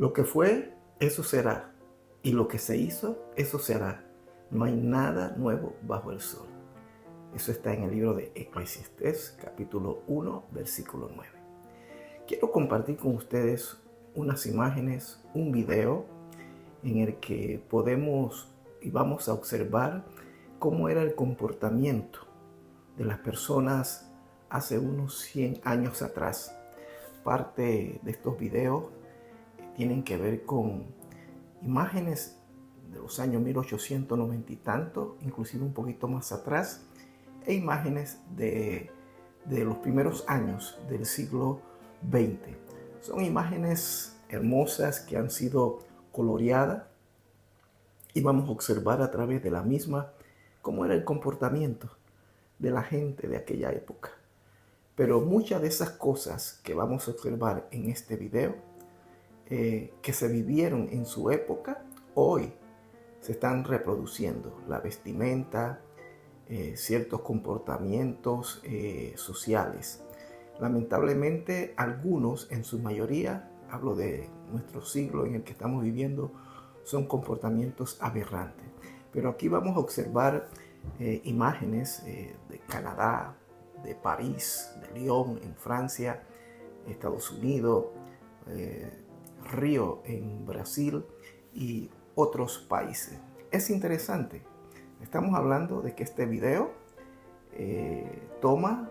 Lo que fue, eso será, y lo que se hizo, eso se hará. No hay nada nuevo bajo el sol. Eso está en el libro de Eclesiastés, capítulo 1, versículo 9. Quiero compartir con ustedes unas imágenes, un video en el que podemos y vamos a observar cómo era el comportamiento de las personas hace unos 100 años atrás. Parte de estos videos tienen que ver con imágenes de los años 1890 y tanto, inclusive un poquito más atrás, e imágenes de los primeros años del siglo XX. Son imágenes hermosas que han sido coloreadas y vamos a observar a través de la misma cómo era el comportamiento de la gente de aquella época. Pero muchas de esas cosas que vamos a observar en este video, que se vivieron en su época, hoy se están reproduciendo. La vestimenta, ciertos comportamientos sociales. Lamentablemente, algunos, en su mayoría, hablo de nuestro siglo en el que estamos viviendo, son comportamientos aberrantes. Pero aquí vamos a observar imágenes de Canadá, de París, de Lyon en Francia, Estados Unidos, Río en Brasil y otros países. Es interesante. Estamos hablando de que este video toma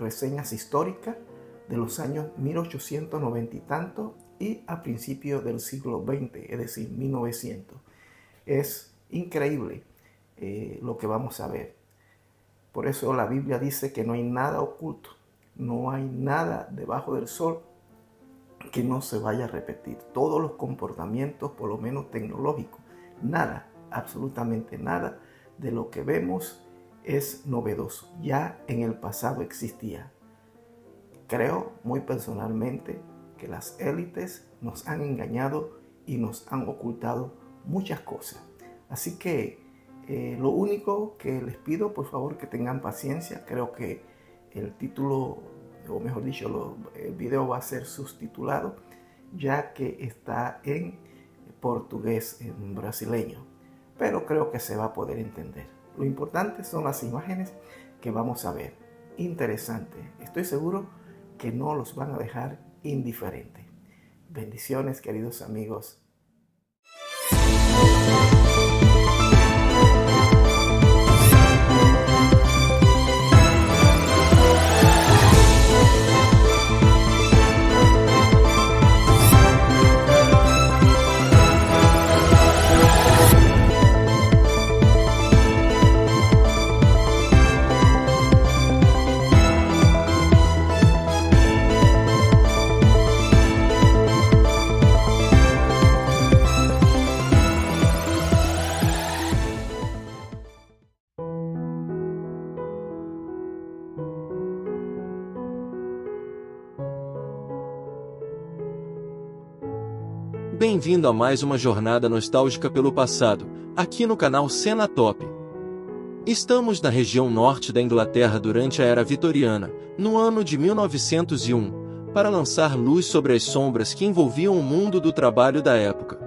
reseñas históricas de los años 1890 y tanto y a principios del siglo XX, es decir, 1900. Es increíble lo que vamos a ver. Por eso la Biblia dice que no hay nada oculto, no hay nada debajo del sol que no se vaya a repetir. Todos los comportamientos, por lo menos tecnológicos, nada, absolutamente nada de lo que vemos es novedoso. Ya en el pasado existía. Creo muy personalmente que las élites nos han engañado y nos han ocultado muchas cosas. Así que lo único que les pido, por favor, que tengan paciencia. Creo que el título, o mejor dicho, el video va a ser subtitulado, ya que está en portugués, en brasileño. Pero creo que se va a poder entender. Lo importante son las imágenes que vamos a ver. Interesante. Estoy seguro que no los van a dejar indiferentes. Bendiciones, queridos amigos. Bem-vindo a mais uma jornada nostálgica pelo passado, aqui no canal Cena Top. Estamos na região norte da Inglaterra durante a Era Vitoriana, no ano de 1901, para lançar luz sobre as sombras que envolviam o mundo do trabalho da época.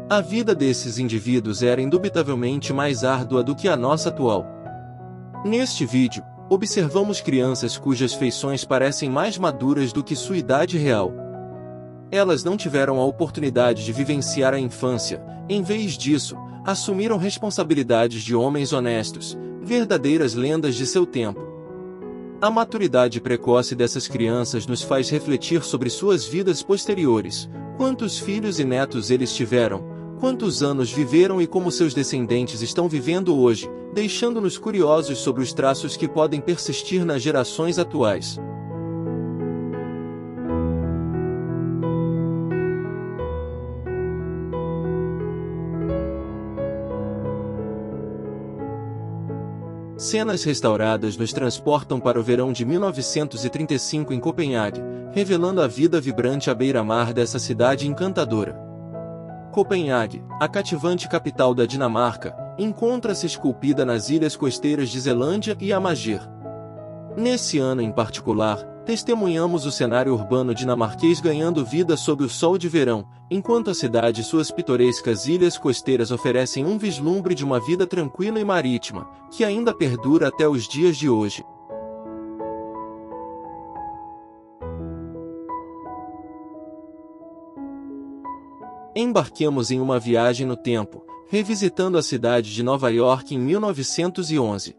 A vida desses indivíduos era indubitavelmente mais árdua do que a nossa atual. Neste vídeo, observamos crianças cujas feições parecem mais maduras do que sua idade real. Elas não tiveram a oportunidade de vivenciar a infância, em vez disso, assumiram responsabilidades de homens honestos, verdadeiras lendas de seu tempo. A maturidade precoce dessas crianças nos faz refletir sobre suas vidas posteriores, quantos filhos e netos eles tiveram, quantos anos viveram e como seus descendentes estão vivendo hoje, deixando-nos curiosos sobre os traços que podem persistir nas gerações atuais. Cenas restauradas nos transportam para o verão de 1935 em Copenhague, revelando a vida vibrante à beira-mar dessa cidade encantadora. Copenhague, a cativante capital da Dinamarca, encontra-se esculpida nas ilhas costeiras de Zelândia e Amager. Nesse ano em particular, testemunhamos o cenário urbano dinamarquês ganhando vida sob o sol de verão, enquanto a cidade e suas pitorescas ilhas costeiras oferecem um vislumbre de uma vida tranquila e marítima, que ainda perdura até os dias de hoje. Embarquemos em uma viagem no tempo, revisitando a cidade de Nova York em 1911.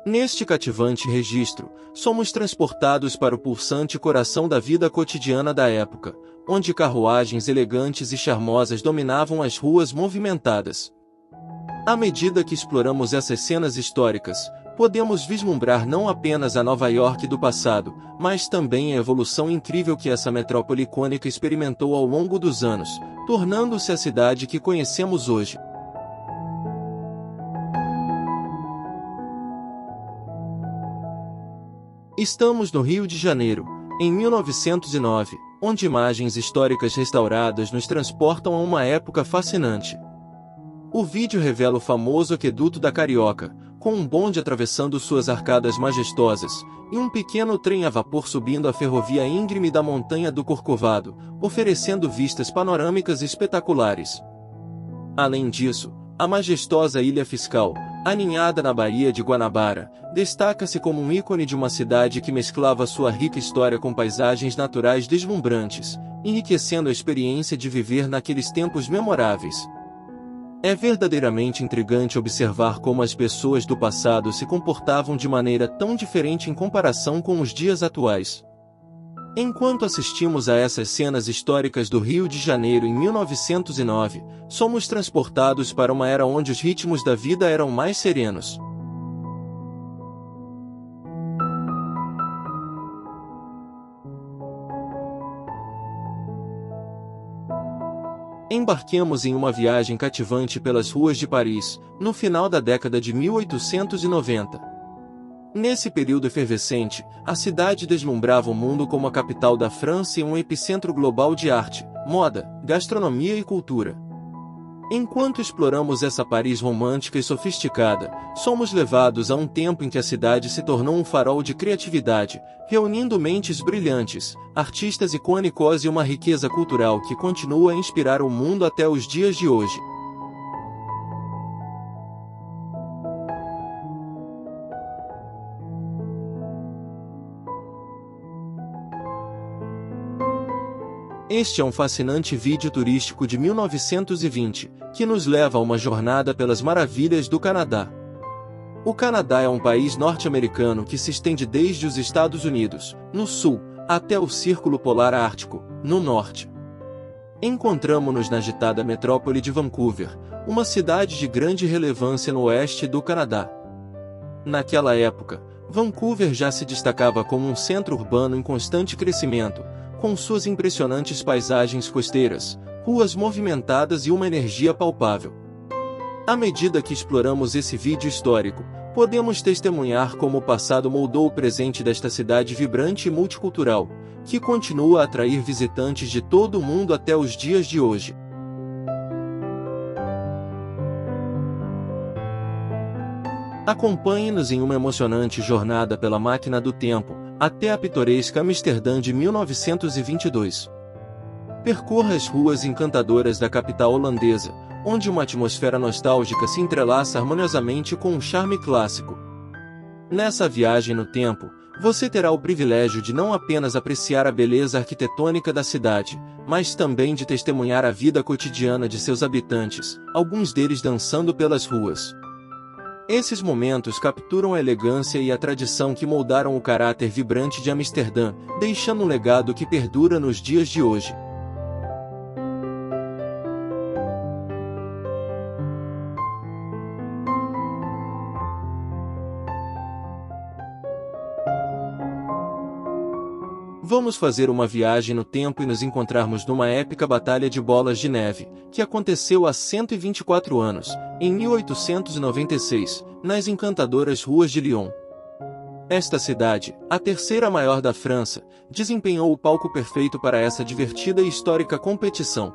Neste cativante registro, somos transportados para o pulsante coração da vida cotidiana da época, onde carruagens elegantes e charmosas dominavam as ruas movimentadas. À medida que exploramos essas cenas históricas, podemos vislumbrar não apenas a Nova York do passado, mas também a evolução incrível que essa metrópole icônica experimentou ao longo dos anos, tornando-se a cidade que conhecemos hoje. Estamos no Rio de Janeiro, em 1909, onde imagens históricas restauradas nos transportam a uma época fascinante. O vídeo revela o famoso Aqueduto da Carioca, com um bonde atravessando suas arcadas majestosas, e um pequeno trem a vapor subindo a ferrovia íngreme da Montanha do Corcovado, oferecendo vistas panorâmicas espetaculares. Além disso, a majestosa Ilha Fiscal, aninhada na Baía de Guanabara, destaca-se como um ícone de uma cidade que mesclava sua rica história com paisagens naturais deslumbrantes, enriquecendo a experiência de viver naqueles tempos memoráveis. É verdadeiramente intrigante observar como as pessoas do passado se comportavam de maneira tão diferente em comparação com os dias atuais. Enquanto assistimos a essas cenas históricas do Rio de Janeiro em 1909, somos transportados para uma era onde os ritmos da vida eram mais serenos. Embarquemos em uma viagem cativante pelas ruas de Paris, no final da década de 1890. Nesse período efervescente, a cidade deslumbrava o mundo como a capital da França e um epicentro global de arte, moda, gastronomia e cultura. Enquanto exploramos essa Paris romântica e sofisticada, somos levados a um tempo em que a cidade se tornou um farol de criatividade, reunindo mentes brilhantes, artistas icônicos e uma riqueza cultural que continua a inspirar o mundo até os dias de hoje. Este é um fascinante vídeo turístico de 1920, que nos leva a uma jornada pelas maravilhas do Canadá. O Canadá é um país norte-americano que se estende desde os Estados Unidos, no sul, até o Círculo Polar Ártico, no norte. Encontramo-nos na agitada metrópole de Vancouver, uma cidade de grande relevância no oeste do Canadá. Naquela época, Vancouver já se destacava como um centro urbano em constante crescimento, com suas impressionantes paisagens costeiras, ruas movimentadas e uma energia palpável. À medida que exploramos esse vídeo histórico, podemos testemunhar como o passado moldou o presente desta cidade vibrante e multicultural, que continua a atrair visitantes de todo o mundo até os dias de hoje. Acompanhe-nos em uma emocionante jornada pela máquina do tempo, até a pitoresca Amsterdã de 1922. Percorra as ruas encantadoras da capital holandesa, onde uma atmosfera nostálgica se entrelaça harmoniosamente com um charme clássico. Nessa viagem no tempo, você terá o privilégio de não apenas apreciar a beleza arquitetônica da cidade, mas também de testemunhar a vida cotidiana de seus habitantes, alguns deles dançando pelas ruas. Esses momentos capturam a elegância e a tradição que moldaram o caráter vibrante de Amsterdã, deixando um legado que perdura nos dias de hoje. Vamos fazer uma viagem no tempo e nos encontrarmos numa épica batalha de bolas de neve, que aconteceu há 124 anos, em 1896, nas encantadoras ruas de Lyon. Esta cidade, a terceira maior da França, desempenhou o palco perfeito para essa divertida e histórica competição.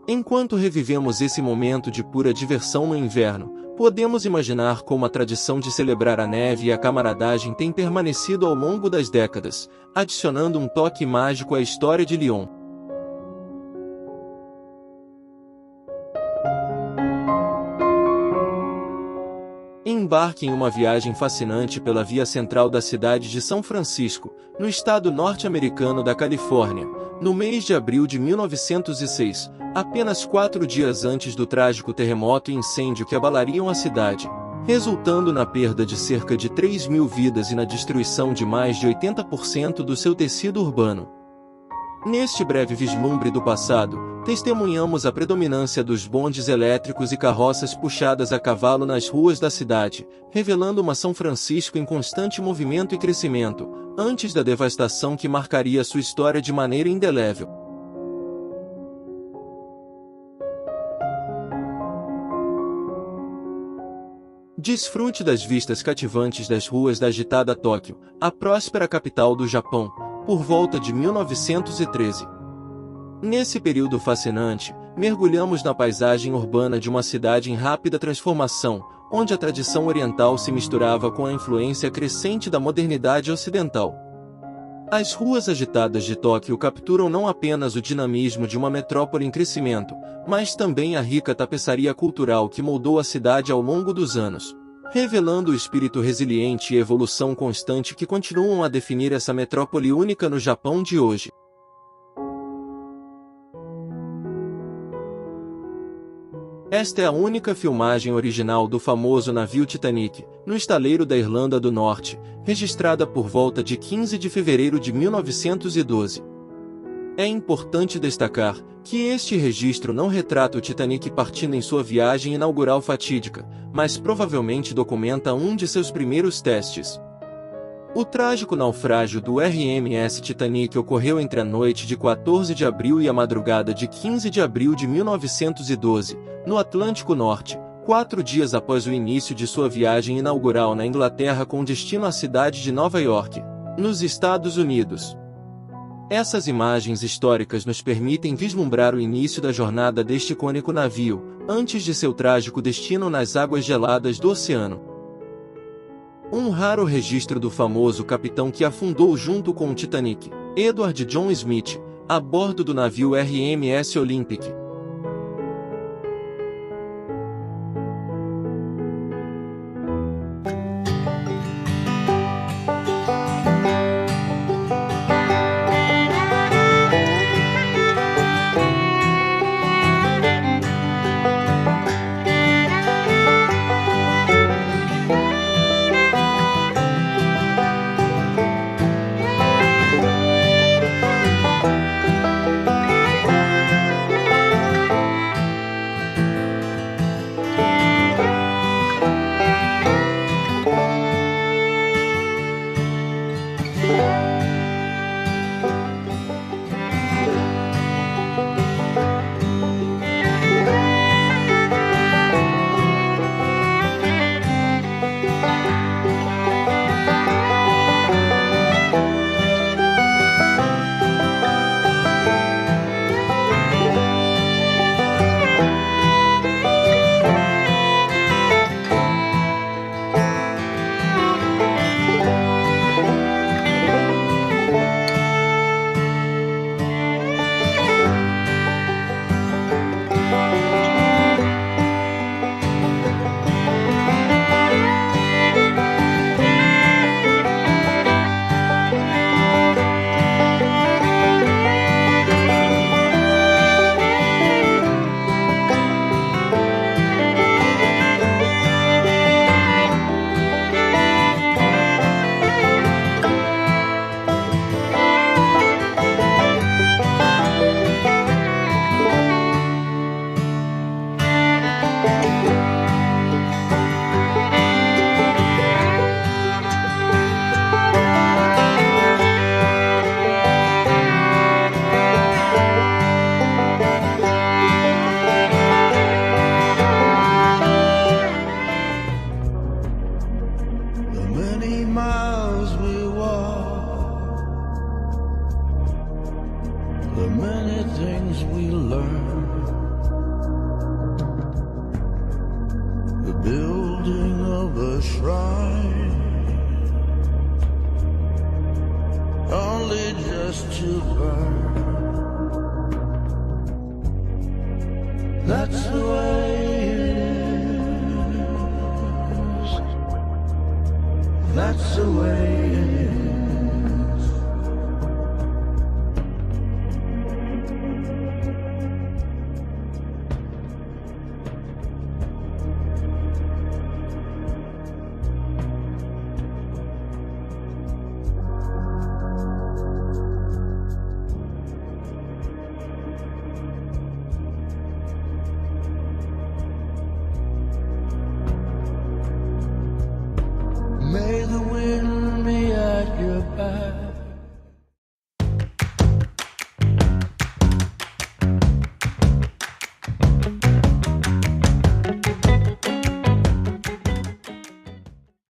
Enquanto revivemos esse momento de pura diversão no inverno, Podemos imaginar como a tradição de celebrar a neve e a camaradagem tem permanecido ao longo das décadas, adicionando um toque mágico à história de Lyon. Embarque em uma viagem fascinante pela via central da cidade de São Francisco, no estado norte-americano da Califórnia, no mês de abril de 1906, apenas 4 dias antes do trágico terremoto e incêndio que abalariam a cidade, resultando na perda de cerca de 3.000 vidas e na destruição de mais de 80% do seu tecido urbano. Neste breve vislumbre do passado, testemunhamos a predominância dos bondes elétricos e carroças puxadas a cavalo nas ruas da cidade, revelando uma São Francisco em constante movimento e crescimento, antes da devastação que marcaria sua história de maneira indelével. Desfrute das vistas cativantes das ruas da agitada Tóquio, a próspera capital do Japão, por volta de 1913. Nesse período fascinante, mergulhamos na paisagem urbana de uma cidade em rápida transformação, onde a tradição oriental se misturava com a influência crescente da modernidade ocidental. As ruas agitadas de Tóquio capturam não apenas o dinamismo de uma metrópole em crescimento, mas também a rica tapeçaria cultural que moldou a cidade ao longo dos anos, revelando o espírito resiliente e evolução constante que continuam a definir essa metrópole única no Japão de hoje. Esta é a única filmagem original do famoso navio Titanic, no estaleiro da Irlanda do Norte, registrada por volta de 15 de fevereiro de 1912. É importante destacar que este registro não retrata o Titanic partindo em sua viagem inaugural fatídica, mas provavelmente documenta um de seus primeiros testes. O trágico naufrágio do RMS Titanic ocorreu entre a noite de 14 de abril e a madrugada de 15 de abril de 1912, no Atlântico Norte, 4 dias após o início de sua viagem inaugural na Inglaterra com destino à cidade de Nova York, nos Estados Unidos. Essas imagens históricas nos permitem vislumbrar o início da jornada deste icônico navio, antes de seu trágico destino nas águas geladas do oceano. Um raro registro do famoso capitão que afundou junto com o Titanic, Edward John Smith, a bordo do navio RMS Olympic. to burn. That's the way